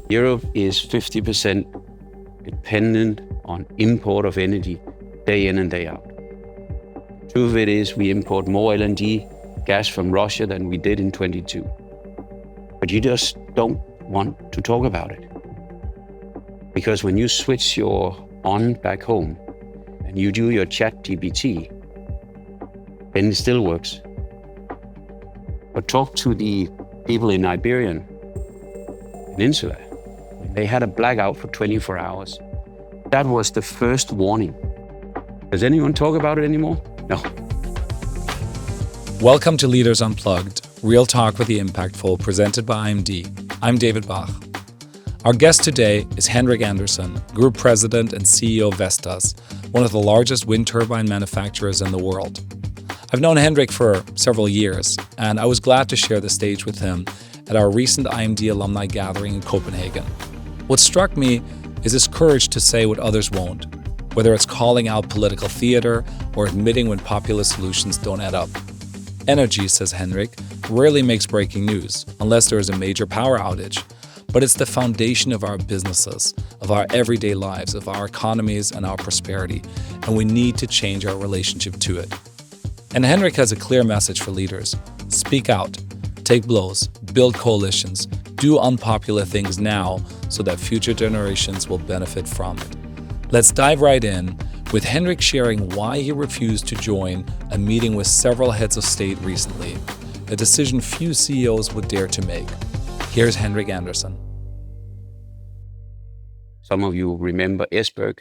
Europe is 50% dependent on import of energy day in and day out. Truth of it is we import more LNG gas from Russia than we did in 22. But you just don't want to talk about it. Because when you switch your on back home and you do your chat GPT, then it still works. But talk to the people in Iberian Peninsula. They had a blackout for 24 hours. That was the first warning. Does anyone talk about it anymore? No. Welcome to Leaders Unplugged, real talk with the impactful, presented by IMD. I'm David Bach. Our guest today is Henrik Andersen, Group President and CEO of Vestas, one of the largest wind turbine manufacturers in the world. I've known Henrik for several years, and I was glad to share the stage with him at our recent IMD alumni gathering in Copenhagen. What struck me is his courage to say what others won't, whether it's calling out political theater or admitting when popular solutions don't add up. Energy, says Henrik, rarely makes breaking news unless there is a major power outage, but it's the foundation of our businesses, of our everyday lives, of our economies and our prosperity, and we need to change our relationship to it. And Henrik has a clear message for leaders. Speak out, take blows, build coalitions, do unpopular things now so that future generations will benefit from it. Let's dive right in with Henrik sharing why he refused to join a meeting with several heads of state recently, a decision few CEOs would dare to make. Here's Henrik Andersen. Some of you remember Esbjerg,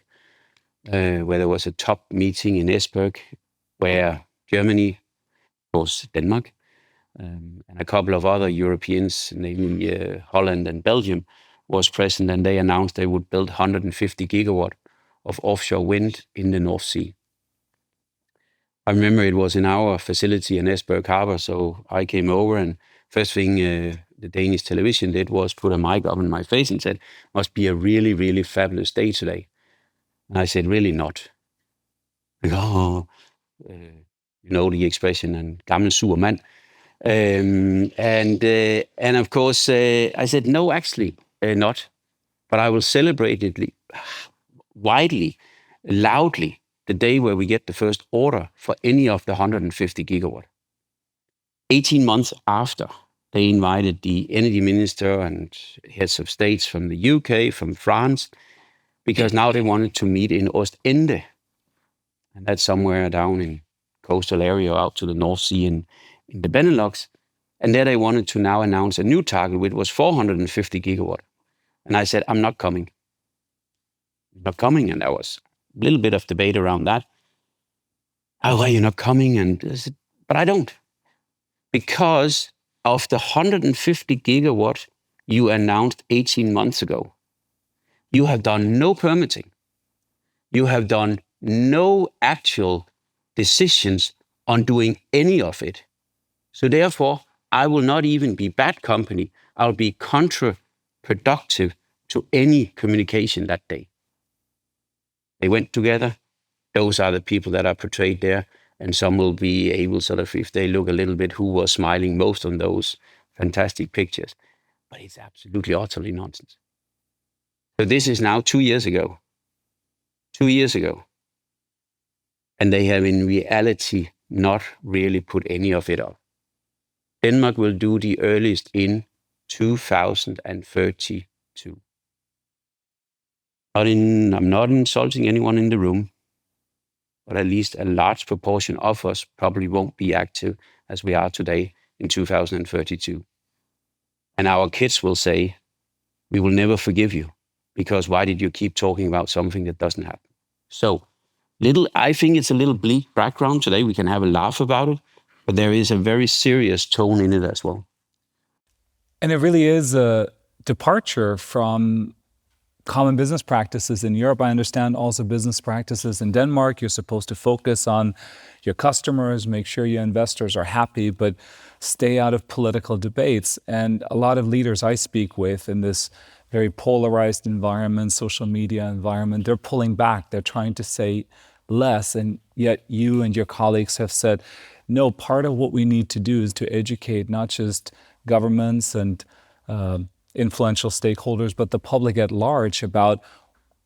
where there was a top meeting in Esbjerg, where Germany, of course Denmark, and a couple of other Europeans, namely Holland and Belgium, was present, and they announced they would build 150 gigawatt of offshore wind in the North Sea. I remember it was in our facility in Esbjerg Harbor, so I came over, and first thing the Danish television did was put a mic up in my face and said, "Must be a really, really fabulous day today." And I said, "Really not." Like, you know the expression, en gammel sur mand. And of course, I said, "No, actually not. But I will celebrate it widely, loudly, the day where we get the first order for any of the 150 gigawatt." 18 months after, they invited the energy minister and heads of states from the UK, from France, because now they wanted to meet in Ostende. And that's somewhere down in coastal area out to the North Sea in the Benelux. And there they wanted to now announce a new target, which was 450 gigawatt. And I said, "I'm not coming. I'm not coming." And there was a little bit of debate around that. "Oh, why are you not coming?" And I said, "But I don't. Because of the 150 gigawatt you announced 18 months ago, you have done no permitting. You have done no actual decisions on doing any of it. So therefore, I will not even be bad company. I'll be counterproductive to any communication that day." They went together. Those are the people that are portrayed there. And some will be able, sort of, if they look a little bit, who was smiling most on those fantastic pictures. But it's absolutely, utterly nonsense. So this is now 2 years ago. 2 years ago. And they have in reality not really put any of it up. Denmark will do the earliest in 2032. I'm not insulting anyone in the room, but at least a large proportion of us probably won't be active as we are today in 2032. And our kids will say, "We will never forgive you, because why did you keep talking about something that doesn't happen?" So, I think it's a little bleak background today. We can have a laugh about it, but there is a very serious tone in it as well. And it really is a departure from common business practices in Europe. I understand also business practices in Denmark. You're supposed to focus on your customers, make sure your investors are happy, but stay out of political debates. And a lot of leaders I speak with in this very polarized environment, social media environment, they're pulling back. They're trying to say less. And yet you and your colleagues have said, no, part of what we need to do is to educate not just governments and influential stakeholders, but the public at large about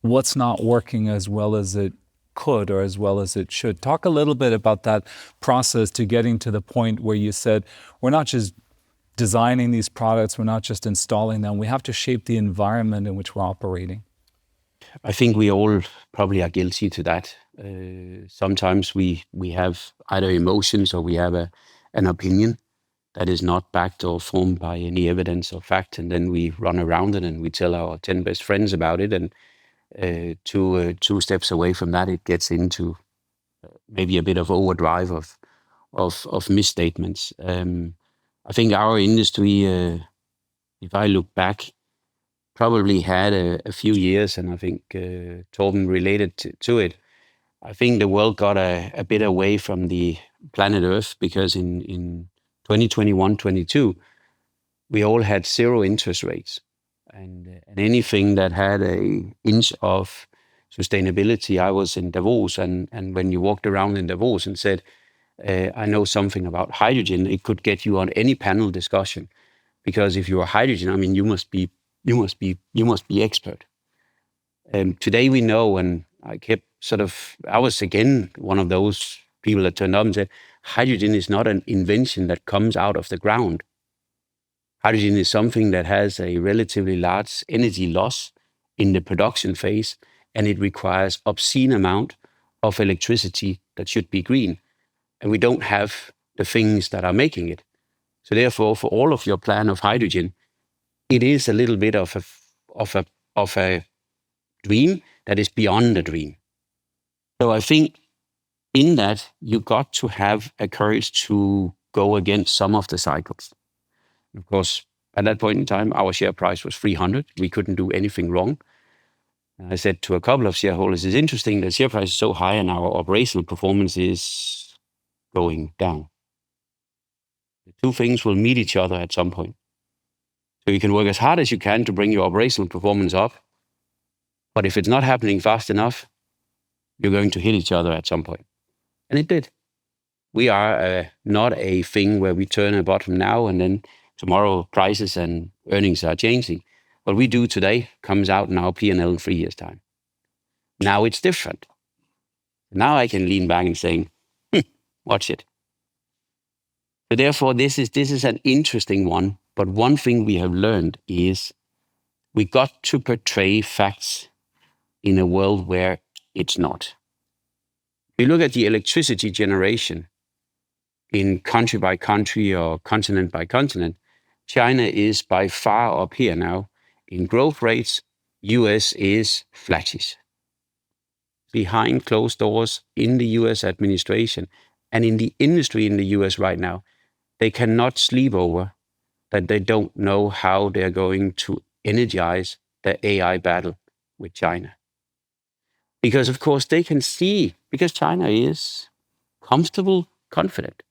what's not working as well as it could or as well as it should. Talk a little bit about that process to getting to the point where you said, we're not just designing these products, we're not just installing them, we have to shape the environment in which we're operating. I think we all probably are guilty to that. Sometimes we have either emotions or we have an opinion that is not backed or formed by any evidence or fact, and then we run around it and we tell our 10 best friends about it, and two steps away from that, it gets into maybe a bit of overdrive of misstatements. I think our industry, if I look back, probably had a few years, and I think Torben related to it. I think the world got a bit away from the planet Earth because in 2021, 22, we all had zero interest rates. And anything that had an inch of sustainability, I was in Davos, and when you walked around in Davos and said, I know something about hydrogen, it could get you on any panel discussion. Because if you are hydrogen, I mean, you must be expert. Today we know, and I was again one of those people that turned up and said, hydrogen is not an invention that comes out of the ground. Hydrogen is something that has a relatively large energy loss in the production phase, and it requires obscene amount of electricity that should be green. And we don't have the things that are making it. So therefore, for all of your plan of hydrogen, it is a little bit of a dream that is beyond the dream. So I think in that, you got to have a courage to go against some of the cycles. Of course, at that point in time, our share price was 300. We couldn't do anything wrong. And I said to a couple of shareholders, it's interesting that share price is so high and our operational performance is going down. The two things will meet each other at some point. So you can work as hard as you can to bring your operational performance up. But if it's not happening fast enough, you're going to hit each other at some point. And it did. We are not a thing where we turn a bottom now and then tomorrow prices and earnings are changing. What we do today comes out in our P&L in 3 years' time. Now it's different. Now I can lean back and say, watch it. So therefore, this is an interesting one. But one thing we have learned is we got to portray facts in a world where it's not. If you look at the electricity generation in country by country or continent by continent, China is by far up here now. In growth rates, US is flattish. Behind closed doors in the US administration and in the industry in the US right now, they cannot sleep over that they don't know how they're going to energize the AI battle with China. Because, of course, they can see, because China is comfortable, confident.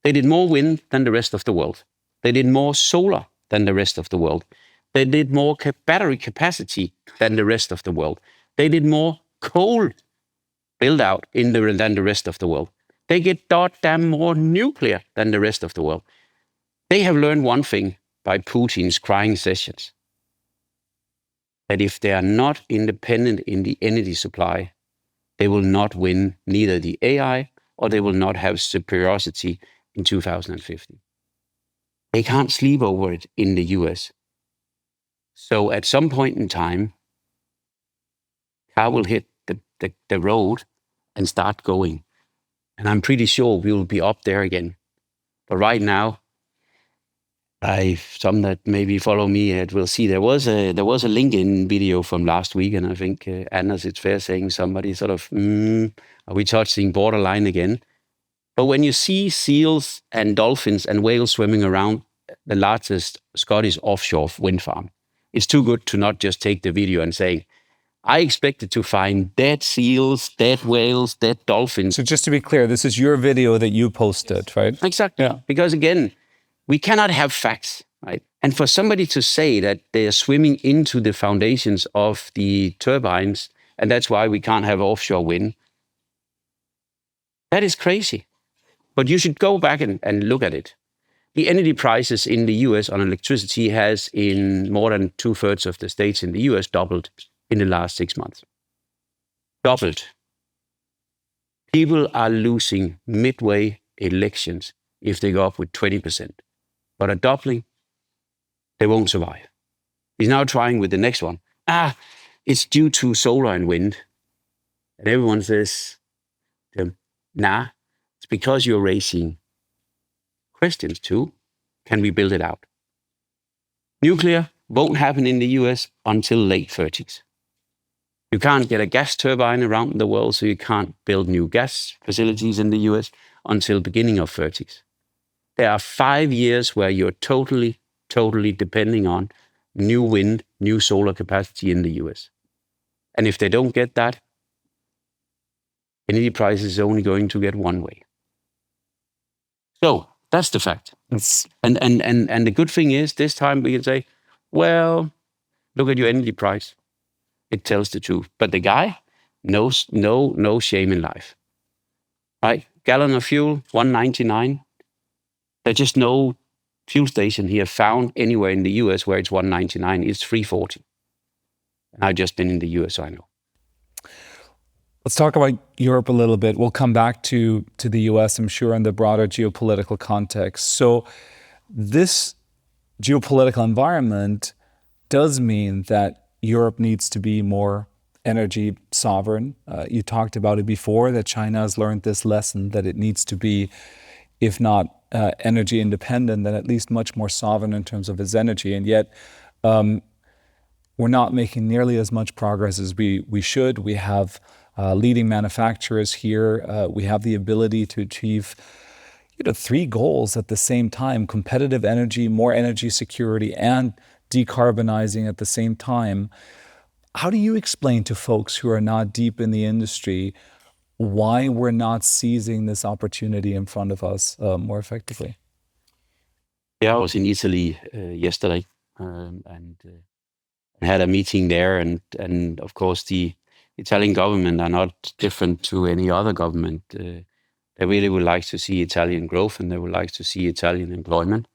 They did more wind than the rest of the world. They did more solar than the rest of the world. They did more battery capacity than the rest of the world. They did more coal build out than the rest of the world. They get goddamn more nuclear than the rest of the world. They have learned one thing by Putin's crying sessions, that if they are not independent in the energy supply, they will not win neither the AI or they will not have superiority in 2050. They can't sleep over it in the US. So at some point in time, car will hit the road and start going. And I'm pretty sure we will be up there again. But right now, some that maybe follow me will see there was a LinkedIn video from last week, and I think Anders, it's fair saying somebody sort of, are we touching borderline again? But when you see seals and dolphins and whales swimming around the largest Scottish offshore wind farm, it's too good to not just take the video and say, I expected to find dead seals, dead whales, dead dolphins. So just to be clear, this is your video that you posted, right? Exactly. Yeah. Because again, we cannot have facts, right? And for somebody to say that they are swimming into the foundations of the turbines, and that's why we can't have offshore wind, that is crazy. But you should go back and look at it. the energy prices in the US on electricity has in more than 2/3 of the states in the US doubled in the last 6 months. Doubled. People are losing midway elections if they go up with 20%. But a doubling, they won't survive. He's now trying with the next one. It's due to solar and wind. And everyone says, nah, it's because you're raising questions too. Can we build it out? Nuclear won't happen in the US until late 30s. You can't get a gas turbine around the world, so you can't build new gas facilities in the US until beginning of 30s. There are 5 years where you're totally depending on new wind, new solar capacity in the US. And if they don't get that, energy prices is only going to get one way. So that's the fact. And the good thing is this time we can say, well, look at your energy price. It tells the truth. But the guy knows no shame in life. Right? Gallon of fuel, $1.99. There's just no fuel station here found anywhere in the US where it's $1.99. It's $3.40. And I've just been in the US, so I know. Let's talk about Europe a little bit. We'll come back to the US, I'm sure, in the broader geopolitical context. So this geopolitical environment does mean that Europe needs to be more energy sovereign. You talked about it before, that China has learned this lesson, that it needs to be, if not energy independent, then at least much more sovereign in terms of its energy. And yet, we're not making nearly as much progress as we should. We have leading manufacturers here. We have the ability to achieve 3 goals at the same time: competitive energy, more energy security, and decarbonizing at the same time. How do you explain to folks who are not deep in the industry why we're not seizing this opportunity in front of us more effectively? Yeah, I was in Italy yesterday and had a meeting there. And of course, the Italian government are not different to any other government. They really would like to see Italian growth, and they would like to see Italian employment.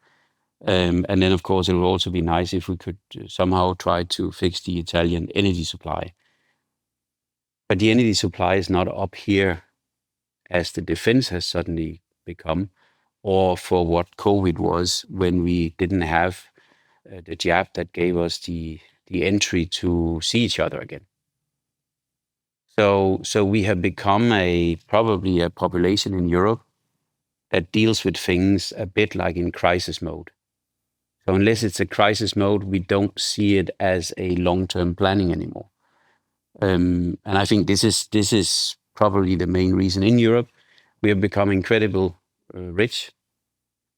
And then, of course, it would also be nice if we could somehow try to fix the Italian energy supply. But the energy supply is not up here as the defense has suddenly become, or for what COVID was when we didn't have the jab that gave us the entry to see each other again. So we have become probably a population in Europe that deals with things a bit like in crisis mode. So unless it's a crisis mode, we don't see it as a long-term planning anymore. And I think this is probably the main reason. In Europe, we have become incredibly rich.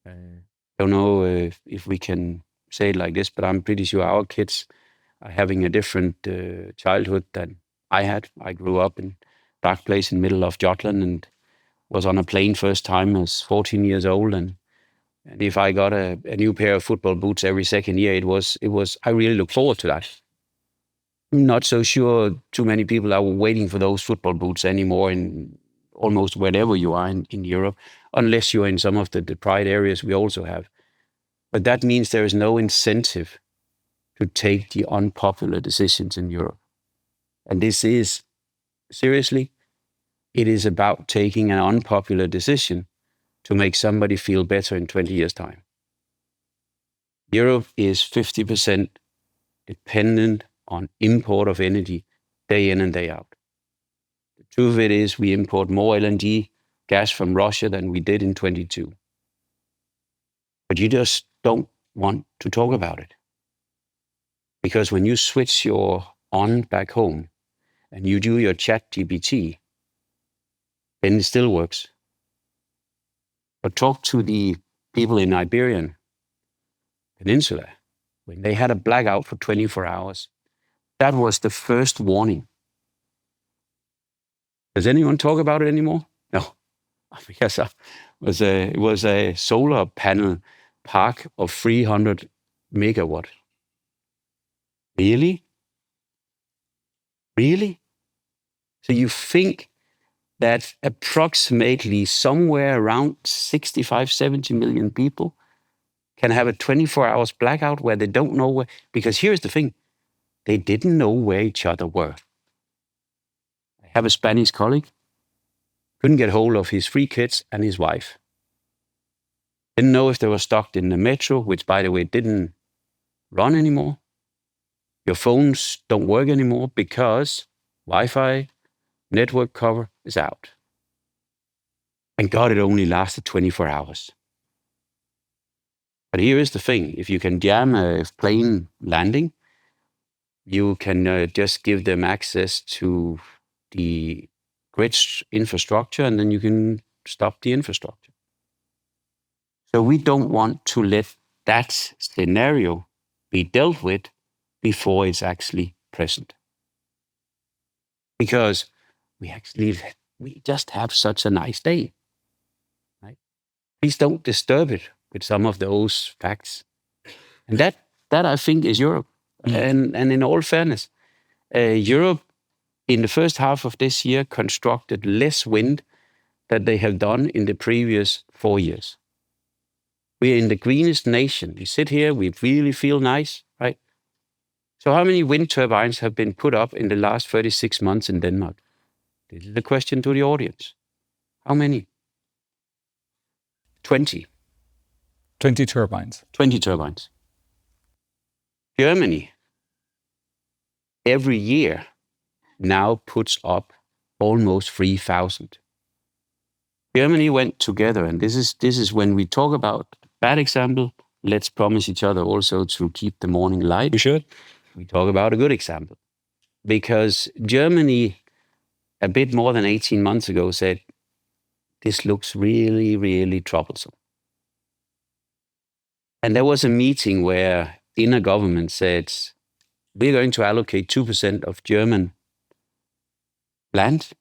Don't know if we can say it like this, but I'm pretty sure our kids are having a different childhood than I had. I grew up in a dark place in the middle of Jutland and was on a plane first time as 14 years old. And if I got a new pair of football boots every second year, it was. I really look forward to that. I'm not so sure too many people are waiting for those football boots anymore in almost wherever you are in Europe, unless you're in some of the deprived areas we also have. But that means there is no incentive to take the unpopular decisions in Europe. And this is, seriously, it is about taking an unpopular decision to make somebody feel better in 20 years' time. Europe is 50% dependent on import of energy day in and day out. The truth of it is we import more LNG gas from Russia than we did in 22. But you just don't want to talk about it. Because when you switch your on back home and you do your chat GPT, then it still works. But talk to the people in Iberian Peninsula. When they had a blackout for 24 hours, that was the first warning. Does anyone talk about it anymore? No, because it was a solar panel park of 300 megawatt. Really? Really? So you think that approximately somewhere around 65, 70 million people can have a 24 hours blackout where they don't know where, because here's the thing, they didn't know where each other were. I have a Spanish colleague, couldn't get hold of his 3 kids and his wife. Didn't know if they were stuck in the metro, which by the way didn't run anymore. Your phones don't work anymore because Wi-Fi network cover is out. And God, it only lasted 24 hours. But here is the thing. If you can jam a plane landing, you can just give them access to the grid infrastructure, and then you can stop the infrastructure. So we don't want to let that scenario be dealt with before it's actually present. Because we just have such a nice day. Right? Please don't disturb it with some of those facts. And that I think is Europe. And in all fairness, Europe in the first half of this year constructed less wind than they have done in the previous 4 years. We're in the greenest nation. We sit here, we really feel nice, right? So how many wind turbines have been put up in the last 36 months in Denmark? This is the question to the audience. How many? 20. 20 turbines. 20 turbines. Germany, every year, now puts up almost 3,000. Germany went together, and this is when we talk about bad example, let's promise each other also to keep the morning light. You should. We talk about a good example. Because Germany, a bit more than 18 months ago, said, this looks really, really troublesome. And there was a meeting where inner government said, we're going to allocate 2% of German land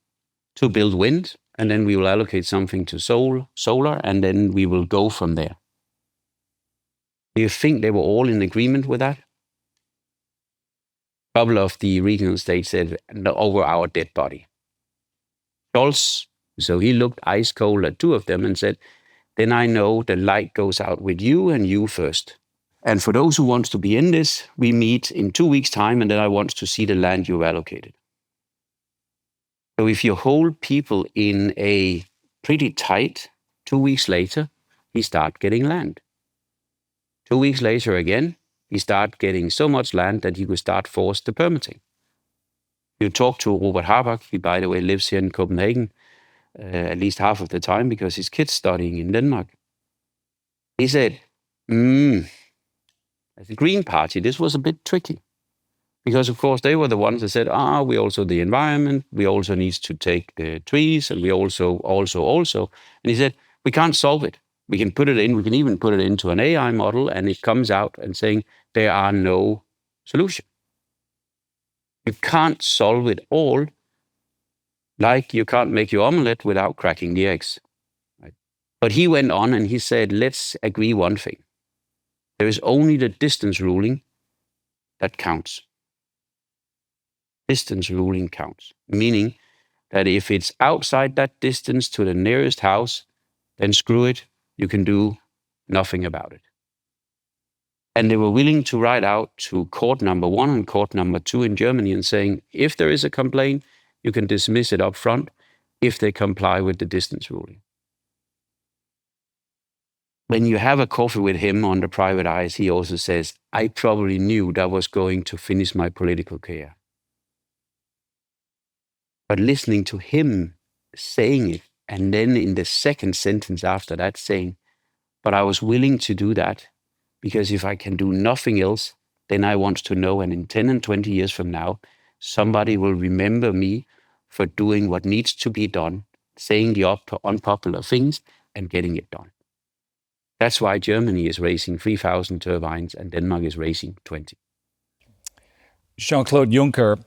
to build wind, and then we will allocate something to solar, and then we will go from there. Do you think they were all in agreement with that? A couple of the regional states said, over our dead body. Scholz, so he looked ice cold at 2 of them and said, then I know the light goes out with you and you first. And for those who want to be in this, we meet in 2 weeks' time, and then I want to see the land you've allocated. So if you hold people in a pretty tight, 2 weeks later, he start getting land. 2 weeks later again, he start getting so much land that he could start force the permitting. You talk to Robert Harbach, he by the way lives here in Copenhagen, at least half of the time because his kid's studying in Denmark. He said, as a Green Party, this was a bit tricky. Because, of course, they were the ones that said, we also the environment, we also need to take the trees, and we also. And he said, we can't solve it. We can put it in, we can even put it into an AI model, and it comes out and saying there are no solution. You can't solve it all, like you can't make your omelette without cracking the eggs. Right? But he went on and he said, let's agree one thing. There is only the distance ruling that counts. Distance ruling counts, meaning that if it's outside that distance to the nearest house, then screw it, you can do nothing about it. And they were willing to write out to court number 1 and court number 2 in Germany and saying, if there is a complaint, you can dismiss it up front if they comply with the distance ruling. When you have a coffee with him on the private eyes, he also says, I probably knew that was going to finish my political career. But listening to him saying it, and then in the second sentence after that saying, but I was willing to do that because if I can do nothing else, then I want to know, and in 10 and 20 years from now, somebody will remember me for doing what needs to be done, saying the unpopular things and getting it done. That's why Germany is raising 3,000 turbines and Denmark is raising 20. Jean-Claude Juncker,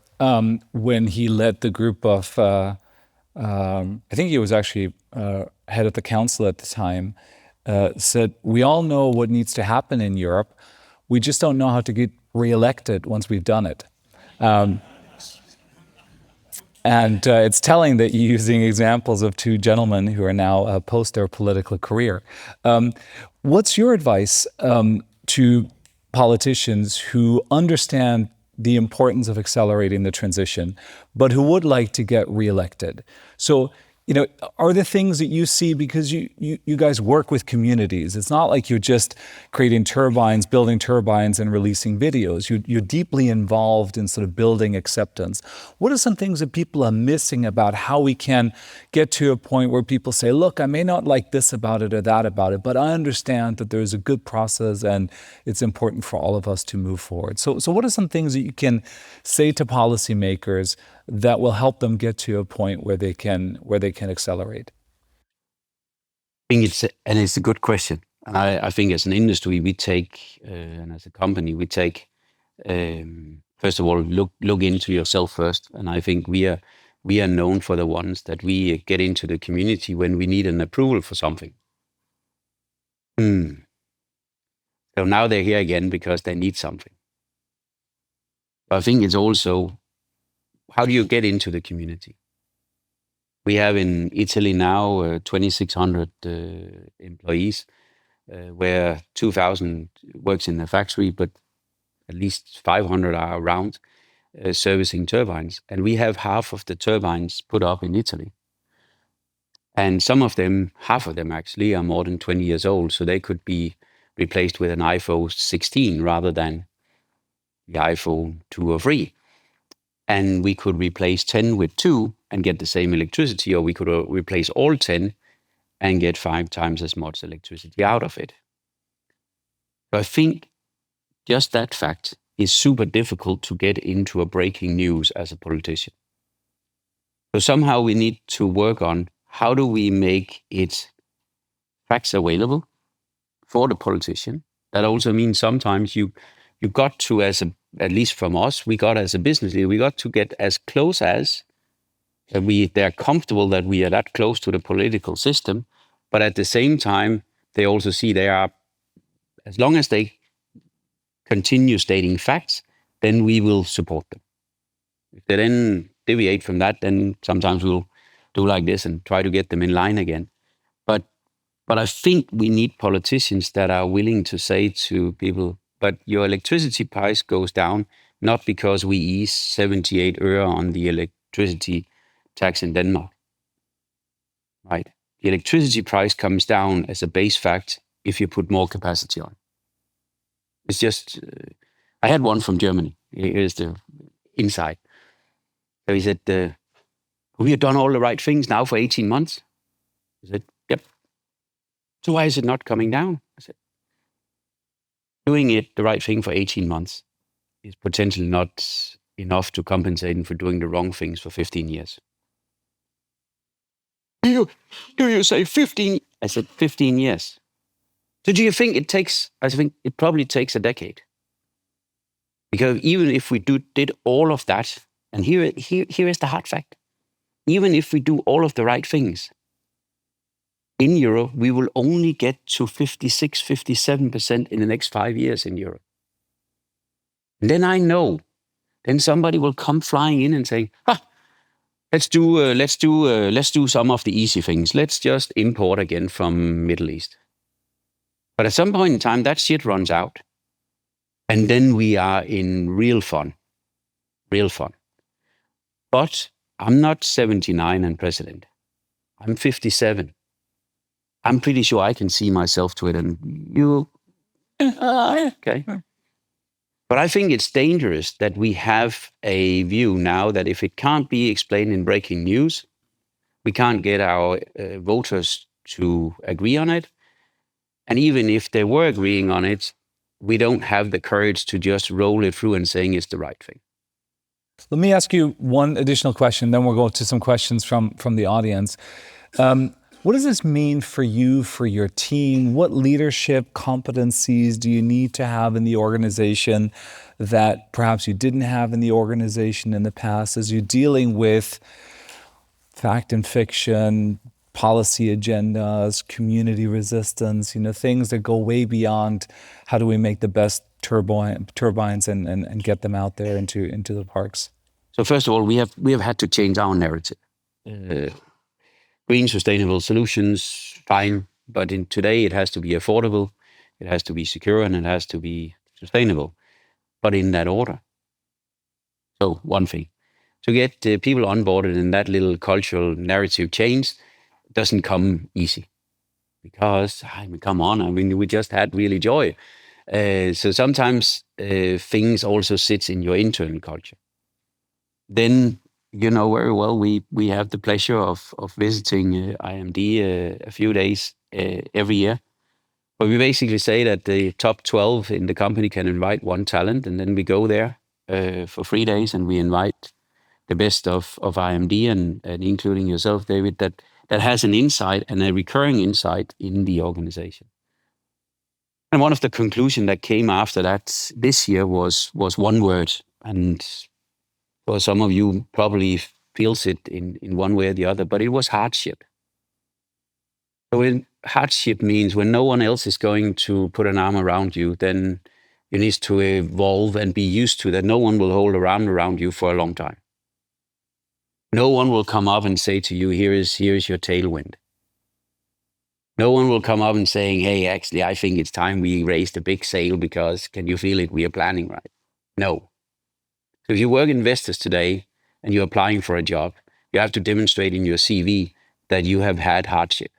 when he led the group of, I think he was actually head of the council at the time, said, we all know what needs to happen in Europe. We just don't know how to get reelected once we've done it. And it's telling that you're using examples of two gentlemen who are now post their political career. What's your advice to politicians who understand the importance of accelerating the transition, but who would like to get reelected? So, are there things that you see, because you guys work with communities? It's not like you're just creating turbines, building turbines, and releasing videos. You're deeply involved in sort of building acceptance. What are some things that people are missing about how we can get to a point where people say, look, I may not like this about it or that about it, but I understand that there's a good process and it's important for all of us to move forward. So what are some things that you can say to policymakers that will help them get to a point where they can accelerate? I think it's a good question. And I think as an industry, we take, and as a company, we take, first of all, look into yourself first. And I think we are known for the ones that we get into the community when we need an approval for something. So now they're here again because they need something. I think it's also, how do you get into the community? We have in Italy now 2,600 employees, where 2,000 works in the factory, but at least 500 are around servicing turbines. And we have half of the turbines put up in Italy. And some of them, half of them actually, are more than 20 years old. So they could be replaced with an iPhone 16 rather than the iPhone 2 or 3. And we could replace 10 with 2 and get the same electricity, or we could replace all 10 and get 5 times as much electricity out of it. So I think just that fact is super difficult to get into a breaking news as a politician. So somehow we need to work on how do we make it facts available for the politician. That also means sometimes you got to, at least from us, we got as a business leader, we got to get as close as they're comfortable that we are that close to the political system, but at the same time, they also see they are, as long as they continue stating facts, then we will support them. If they then deviate from that, then sometimes we'll do like this and try to get them in line again. But I think we need politicians that are willing to say to people, but your electricity price goes down not because we ease 78 øre on the electricity tax in Denmark, right? The electricity price comes down as a base fact if you put more capacity on. It's just, I had one from Germany. Here's the insight. So he said, we have done all the right things now for 18 months. I said, yep. So why is it not coming down? I said, doing it the right thing for 18 months is potentially not enough to compensate him for doing the wrong things for 15 years. Do you say 15? I said 15 years. So do you think it takes, I think it probably takes a decade. Because even if we did all of that, and here is the hard fact, even if we do all of the right things, in Europe, we will only get to 56, 57% in the next 5 years in Europe. And then I know, then somebody will come flying in and say, let's do some of the easy things. Let's just import again from Middle East. But at some point in time, that shit runs out. And then we are in real fun. But I'm not 79 and president. I'm 57. I'm pretty sure I can see myself to it, and you, okay. But I think it's dangerous that we have a view now that if it can't be explained in breaking news, we can't get our voters to agree on it. And even if they were agreeing on it, we don't have the courage to just roll it through and saying it's the right thing. Let me ask you one additional question, then we'll go to some questions from the audience. What does this mean for you, for your team? What leadership competencies do you need to have in the organization that perhaps you didn't have in the organization in the past as you're dealing with fact and fiction, policy agendas, community resistance, things that go way beyond how do we make the best turbines and get them out there into the parks? So first of all, we have had to change our narrative. Green sustainable solutions, fine, but today it has to be affordable, it has to be secure, and it has to be sustainable, but in that order. So one thing, to get people onboarded in that little cultural narrative change doesn't come easy, because come on, we just had really joy. So sometimes things also sits in your internal culture. Then you know very well we have the pleasure of visiting IMD a few days every year. But we basically say that the top 12 in the company can invite one talent, and then we go there for 3 days and we invite the best of IMD and including yourself, David, that has an insight and a recurring insight in the organization. And one of the conclusions that came after that this year was one word, and for some of you probably feels it in one way or the other, but it was hardship. So when hardship means when no one else is going to put an arm around you, then you need to evolve and be used to that no one will hold a arm around you for a long time. No one will come up and say to you, here is your tailwind. No one will come up and saying, hey, actually, I think it's time we raised a big sail because can you feel it? We are planning right. No. So if you work in Vestas today and you're applying for a job, you have to demonstrate in your CV that you have had hardship.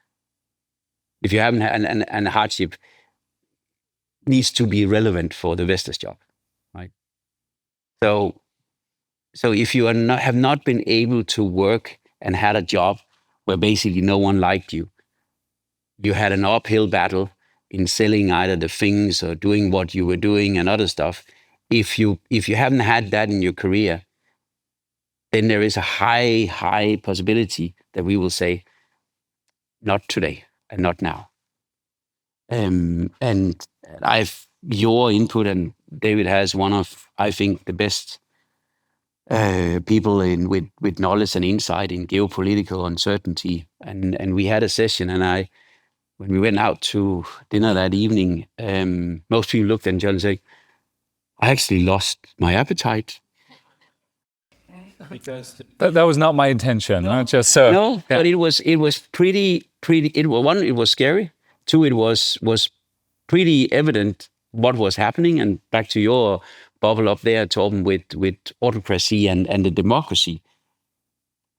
If you haven't had, and hardship needs to be relevant for the Vestas job, right? So if you have not been able to work and had a job where basically no one liked you, you had an uphill battle in selling either the things or doing what you were doing and other stuff. If you haven't had that in your career, then there is a high possibility that we will say, not today and not now. And I've your input, and David has one of, I think, the best people with knowledge and insight in geopolitical uncertainty. And we had a session, and when we went out to dinner that evening, most people looked at each other and said, I actually lost my appetite. Because that was not my intention. No, just so. No, yeah. But it was pretty. One, it was scary. Two, it was pretty evident what was happening. And back to your bubble up there, Torben, with autocracy and the democracy.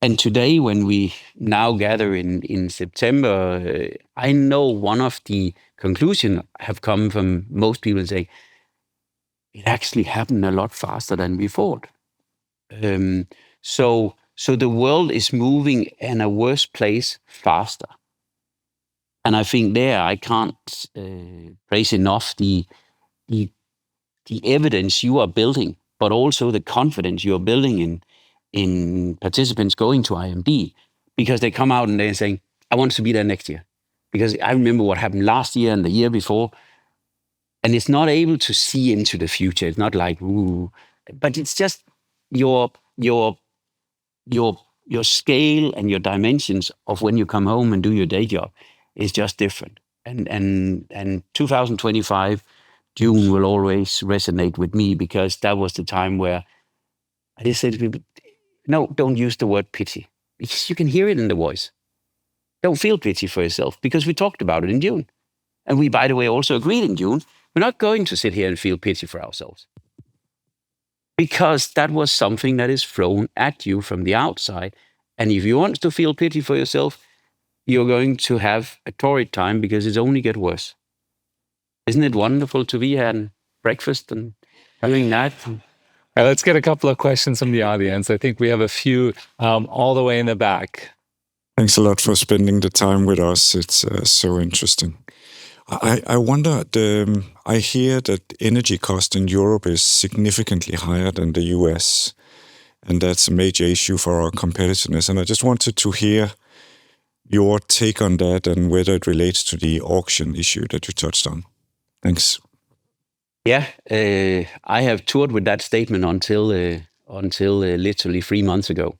And today, when we now gather in September, I know one of the conclusions have come from most people saying it actually happened a lot faster than we thought. So the world is moving in a worse place faster. And I think there I can't praise enough the evidence you are building, but also the confidence you are building in participants going to IMD, because they come out and they're saying, I want to be there next year. Because I remember what happened last year and the year before. And it's not able to see into the future. It's not like, ooh, but it's just your scale and your dimensions of when you come home and do your day job is just different. And 2025, June will always resonate with me, because that was the time where I just said to people, no, don't use the word pity, because you can hear it in the voice. Don't feel pity for yourself, because we talked about it in June. And we, by the way, also agreed in June, we're not going to sit here and feel pity for ourselves, because that was something that is thrown at you from the outside. And if you want to feel pity for yourself, you're going to have a torrid time, because it's only get worse. Isn't it wonderful to be having breakfast and having that? Let's get a couple of questions from the audience. I think we have a few all the way in the back. Thanks a lot for spending the time with us. It's so interesting. I wonder, I hear that energy cost in Europe is significantly higher than the US, and that's a major issue for our competitiveness. And I just wanted to hear your take on that and whether it relates to the auction issue that you touched on. Thanks. Yeah, I have toured with that statement until literally 3 months ago.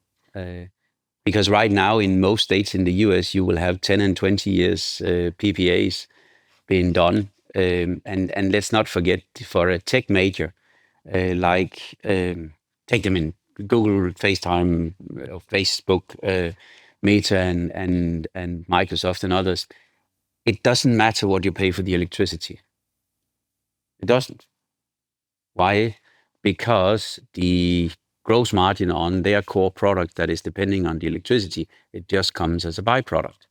Because right now in most states in the US, you will have 10 and 20 years PPAs being done. And let's not forget, for a tech major, take them in Google, FaceTime, Facebook, Meta, and Microsoft and others, it doesn't matter what you pay for the electricity. It doesn't. Why? Because the gross margin on their core product that is depending on the electricity, it just comes as a byproduct.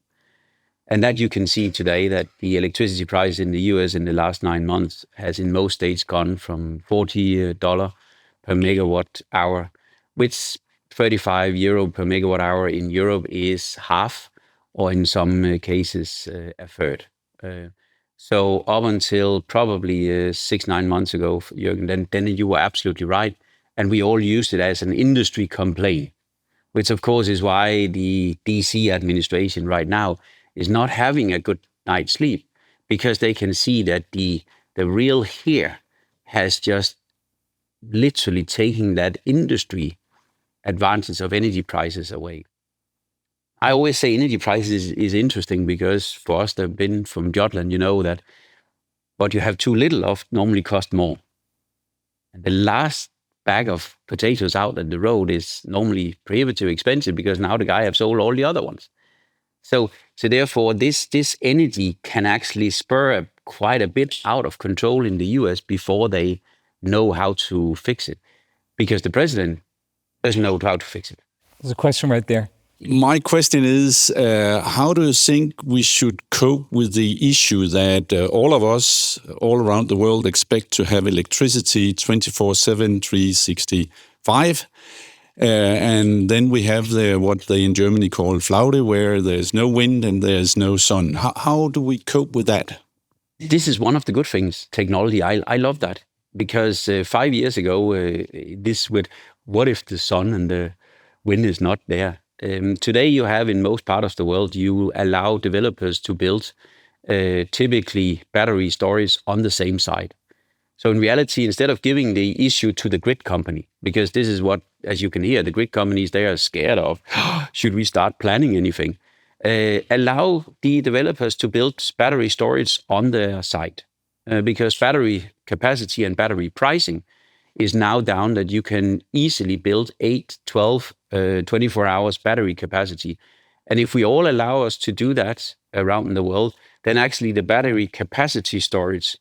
And that you can see today that the electricity price in the US in the last 9 months has in most states gone from $40 per megawatt hour, which €35 per megawatt hour in Europe is half, or in some cases a third. So up until probably 6-9 months ago, Jürgen, then you were absolutely right. And we all used it as an industry complaint, which of course is why the DC administration right now is not having a good night's sleep, because they can see that the real here has just literally taking that industry advantage of energy prices away. I always say energy prices is interesting because for us that have been from Jutland, you know that what you have too little of normally costs more. And the last bag of potatoes out at the road is normally prohibitively expensive because now the guy have sold all the other ones. So therefore, this energy can actually spur quite a bit out of control in the US before they know how to fix it, because the president doesn't know how to fix it. There's a question right there. My question is, how do you think we should cope with the issue that all of us all around the world expect to have electricity 24/7, 365? And then we have what they in Germany call Flaute, where there's no wind and there's no sun. How do we cope with that? This is one of the good things, technology. I love that, because 5 years ago, this with what if the sun and the wind is not there? Today you have in most parts of the world, you allow developers to build typically battery storage on the same site. So in reality, instead of giving the issue to the grid company, because this is what, as you can hear, the grid companies, they are scared of, should we start planning anything? Allow the developers to build battery storage on their site, because battery capacity and battery pricing is now down that you can easily build 8, 12, 24 hours battery capacity. And if we all allow us to do that around the world, then actually the battery capacity storage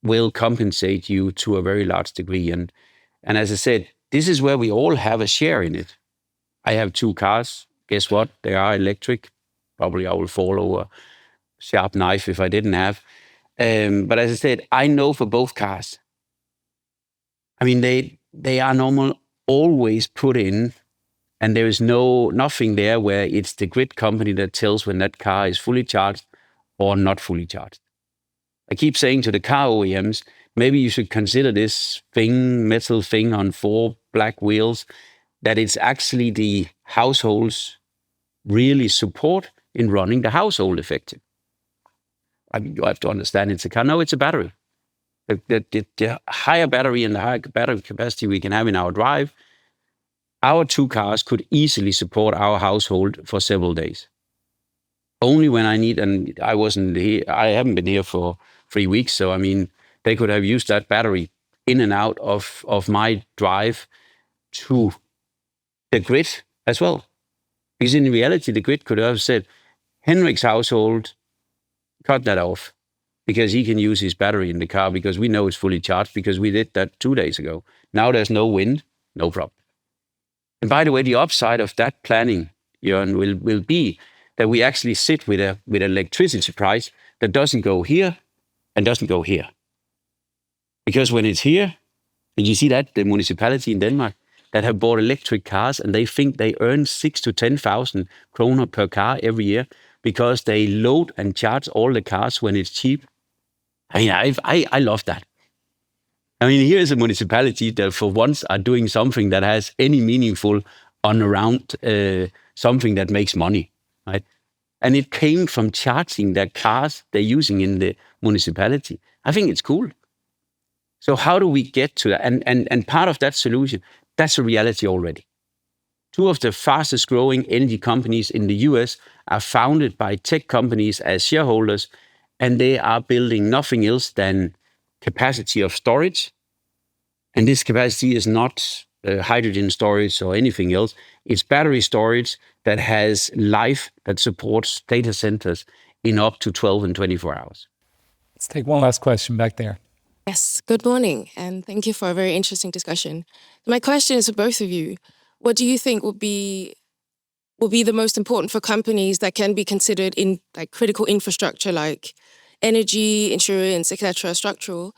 will compensate you to a very large degree. And as I said, this is where we all have a share in it. I have 2 cars. Guess what? They are electric. Probably I will fall over a sharp knife if I didn't have. But as I said, I know for both cars, I mean, they are normal, always put in, and there is nothing there where it's the grid company that tells when that car is fully charged or not fully charged. I keep saying to the car OEMs, maybe you should consider this metal thing on 4 black wheels, that it's actually the households really support in running the household effective. I mean, you have to understand it's a car. No, it's a battery. The higher battery and the higher battery capacity we can have in our drive, our 2 cars could easily support our household for several days. Only when I need, and I wasn't here, I haven't been here for 3 weeks, so I mean, they could have used that battery in and out of my drive to the grid as well. Because in reality, the grid could have said, Henrik's household, cut that off, because he can use his battery in the car because we know it's fully charged because we did that 2 days ago. Now there's no wind, no problem. And by the way, the upside of that planning, Jørgen, will be that we actually sit with an electricity price that doesn't go here and doesn't go here. Because when it's here, and you see that the municipality in Denmark that have bought electric cars and they think they earn 6,000 to 10,000 kroner per car every year because they load and charge all the cars when it's cheap. I mean, I love that. I mean, here is a municipality that for once are doing something that has any meaningful on around something that makes money, right? And it came from charging their cars they're using in the municipality. I think it's cool. So how do we get to that? And part of that solution, that's a reality already. 2 of the fastest growing energy companies in the US are founded by tech companies as shareholders, and they are building nothing else than capacity of storage. And this capacity is not hydrogen storage or anything else. It's battery storage that has life that supports data centers in up to 12 and 24 hours. Let's take one last question back there. Yes, good morning, and thank you for a very interesting discussion. My question is for both of you. What do you think will be the most important for companies that can be considered in like critical infrastructure like energy, insurance, etc., structural,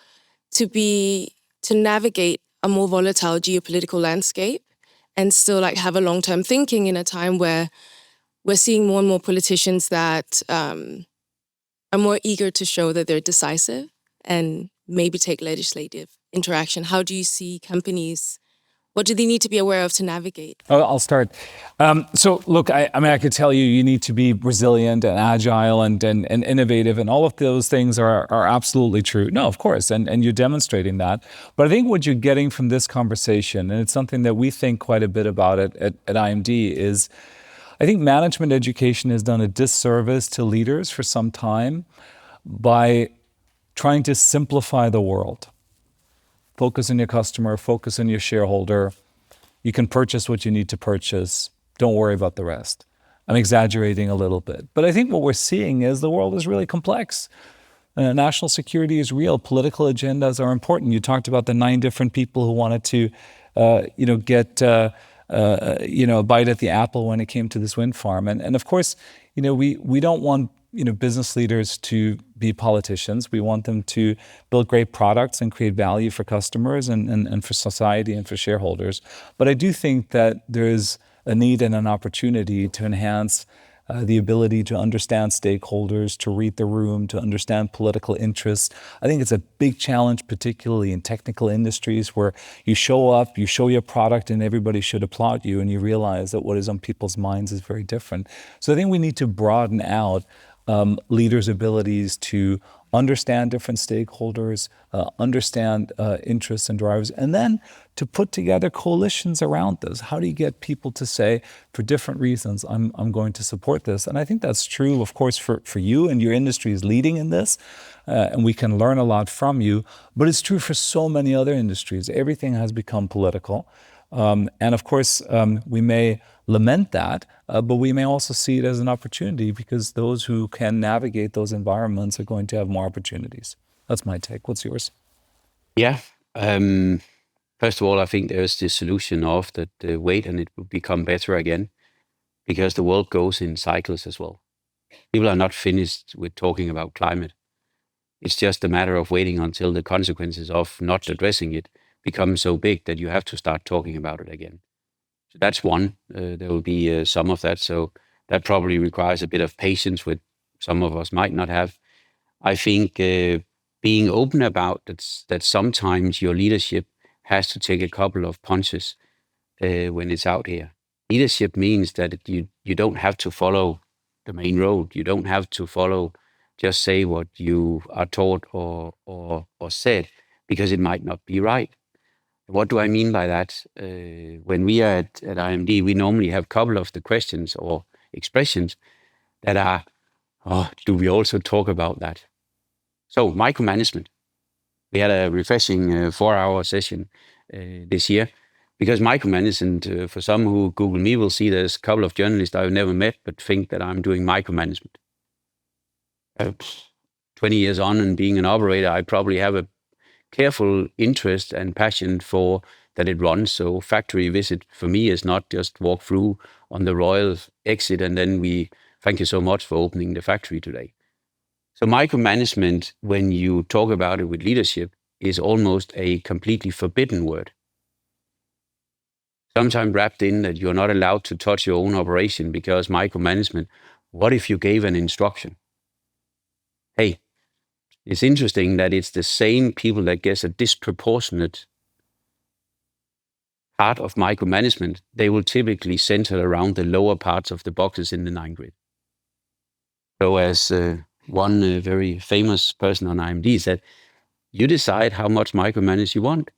to navigate a more volatile geopolitical landscape and still like have a long-term thinking in a time where we're seeing more and more politicians that are more eager to show that they're decisive and maybe take legislative interaction? How do you see companies? What do they need to be aware of to navigate? I'll start. So look, I mean, I could tell you need to be resilient and agile and innovative, and all of those things are absolutely true. No, of course, and you're demonstrating that. But I think what you're getting from this conversation, and it's something that we think quite a bit about at IMD, is I think management education has done a disservice to leaders for some time by trying to simplify the world. Focus on your customer, focus on your shareholder. You can purchase what you need to purchase. Don't worry about the rest. I'm exaggerating a little bit. But I think what we're seeing is the world is really complex. National security is real. Political agendas are important. You talked about the 9 different people who wanted to, get a bite at the apple when it came to this wind farm. And of course, we don't want business leaders to be politicians. We want them to build great products and create value for customers and for society and for shareholders. But I do think that there's a need and an opportunity to enhance the ability to understand stakeholders, to read the room, to understand political interests. I think it's a big challenge, particularly in technical industries where you show up, you show your product, and everybody should applaud you, and you realize that what is on people's minds is very different. So I think we need to broaden out leaders' abilities to understand different stakeholders, understand interests and drivers, and then to put together coalitions around this. How do you get people to say, for different reasons, I'm going to support this? And I think that's true, of course, for you, and your industry is leading in this, and we can learn a lot from you, but it's true for so many other industries. Everything has become political. And of course, we may lament that, but we may also see it as an opportunity because those who can navigate those environments are going to have more opportunities. That's my take. What's yours? Yeah. First of all, I think there's this solution of that wait and it will become better again because the world goes in cycles as well. People are not finished with talking about climate. It's just a matter of waiting until the consequences of not addressing it become so big that you have to start talking about it again. So that's one. There will be some of that. So that probably requires a bit of patience, which some of us might not have. I think being open about that sometimes your leadership has to take a couple of punches when it's out here. Leadership means that you don't have to follow the main road. You don't have to just say what you are taught or said, because it might not be right. What do I mean by that? When we are at IMD, we normally have a couple of the questions or expressions that are, do we also talk about that? So micromanagement. We had a refreshing 4-hour session this year because micromanagement, for some who Google me, will see there's a couple of journalists I've never met but think that I'm doing micromanagement. 20 years on and being an operator, I probably have a careful interest and passion for that it runs. So factory visit for me is not just walk through on the royal exit and then we thank you so much for opening the factory today. So micromanagement, when you talk about it with leadership, is almost a completely forbidden word. Sometimes wrapped in that you're not allowed to touch your own operation because micromanagement, what if you gave an instruction? Hey, it's interesting that it's the same people that get a disproportionate part of micromanagement. They will typically center around the lower parts of the boxes in the 9 grid. So as one very famous person on IMD said, you decide how much micromanage you want.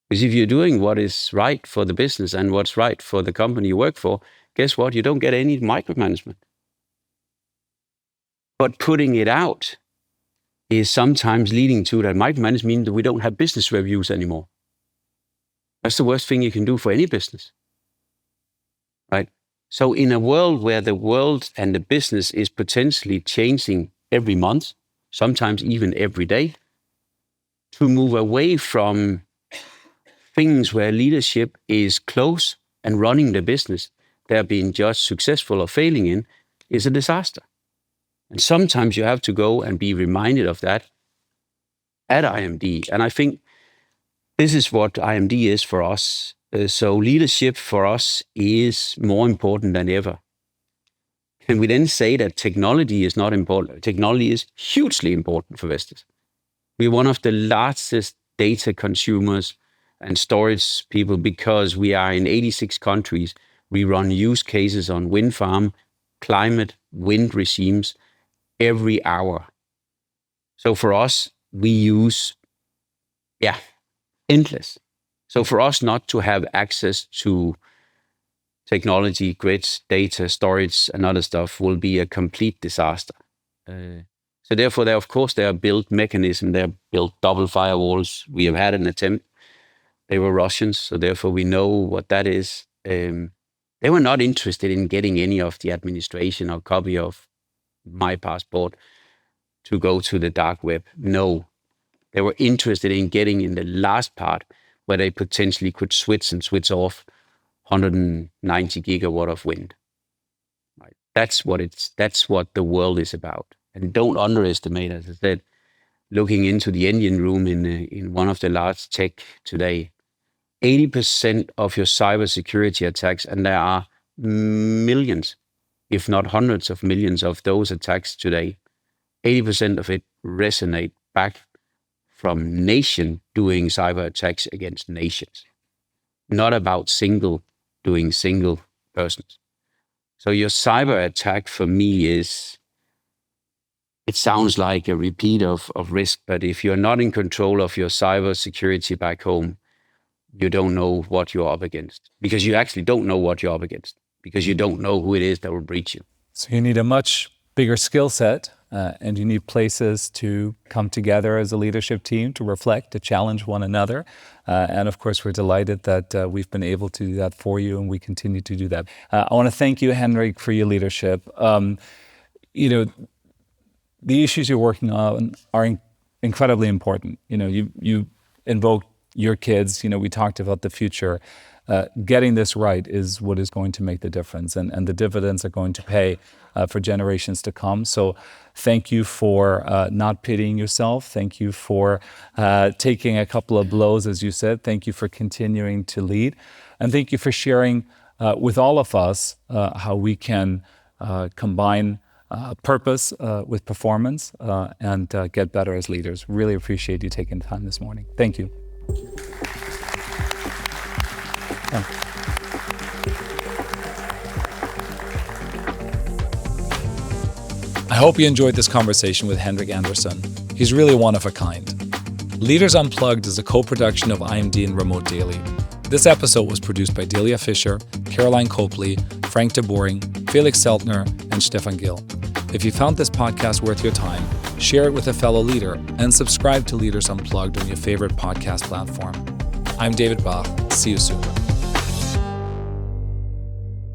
Because if you're doing what is right for the business and what's right for the company you work for, guess what? You don't get any micromanagement. But putting it out is sometimes leading to that micromanagement means that we don't have business reviews anymore. That's the worst thing you can do for any business, right? So in a world where the world and the business is potentially changing every month, sometimes even every day, to move away from things where leadership is close and running the business, they're being judged successful or failing in, is a disaster. And sometimes you have to go and be reminded of that at IMD. And I think this is what IMD is for us. So leadership for us is more important than ever. Can we then say that technology is not important? Technology is hugely important for Vestas. We're one of the largest data consumers and storage people because we are in 86 countries. We run use cases on wind farm, climate, wind regimes every hour. So for us, we use, endless. So for us not to have access to technology, grids, data, storage, and other stuff will be a complete disaster. So therefore, there are built mechanisms, there are built double firewalls. We have had an attempt. They were Russians, so therefore we know what that is. They were not interested in getting any of the administration or copy of my passport to go to the dark web. No, they were interested in getting in the last part where they potentially could switch off 190 gigawatt of wind. Right. That's what the world is about. And don't underestimate, as I said, looking into the engine room in one of the large tech today, 80% of your cybersecurity attacks, and there are millions, if not hundreds of millions of those attacks today, 80% of it resonate back from nation doing cyber attacks against nations, not about doing single persons. So your cyber attack for me it sounds like a repeat of risk, but if you're not in control of your cyber security back home, you don't know what you're up against, because you actually don't know what you're up against, because you don't know who it is that will breach you. So you need a much bigger skill set, and you need places to come together as a leadership team to reflect, to challenge one another. And of course, we're delighted that we've been able to do that for you, and we continue to do that. I want to thank you, Henrik, for your leadership. The issues you're working on are incredibly important. You invoked your kids. We talked about the future. Getting this right is what is going to make the difference, and the dividends are going to pay for generations to come. So thank you for not pitying yourself. Thank you for taking a couple of blows, as you said. Thank you for continuing to lead. And thank you for sharing with all of us how we can combine purpose with performance and get better as leaders. Really appreciate you taking the time this morning. Thank you. I hope you enjoyed this conversation with Henrik Andersen. He's really one of a kind. Leaders Unplugged is a co-production of IMD and Remote Daily. This episode was produced by Delia Fischer, Caroline Copley, Frank de Boring, Felix Seltner, and Stefan Gill. If you found this podcast worth your time, share it with a fellow leader and subscribe to Leaders Unplugged on your favorite podcast platform. I'm David Bach. See you soon.